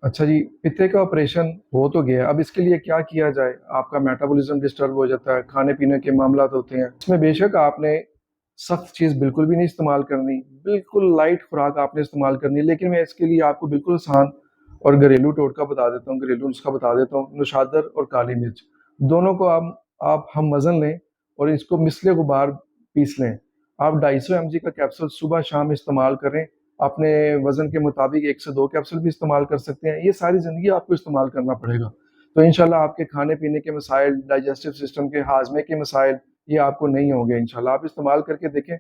अच्छा जी, पित्ते का ऑपरेशन हो तो गया, अब इसके लिए क्या किया जाए? आपका मेटाबॉलिज्म डिस्टर्ब हो जाता है, खाने-पीने के मामलात होते हैं। इसमें बेशक आपने सख्त चीज़ बिल्कुल भी नहीं इस्तेमाल करनी, बिल्कुल लाइट खुराक आपने इस्तेमाल करनी है, लेकिन मैं इसके लिए आपको बिल्कुल आसान और घरेलू टोटका बता देता हूँ, घरेलू नुस्खा बता देता हूँ। नौशादर और काली मिर्च, दोनों को आप हम वज़न लें और इसको मिसले गुबार पीस लें। आप 250 एमजी का कैप्सूल सुबह-शाम इस्तेमाल करें। अपने वज़न के मुताबिक 1 से 2 कैप्सूल भी इस्तेमाल कर सकते हैं। ये सारी ज़िंदगी आपको इस्तेमाल करना पड़ेगा। तो इंशाल्लाह आपके खाने-पीने के मसाइल, डाइजेस्टिव सिस्टम के हाज़मे के मसाइल, ये आपको नहीं होंगे इंशाल्लाह। आप इस्तेमाल करके देखें।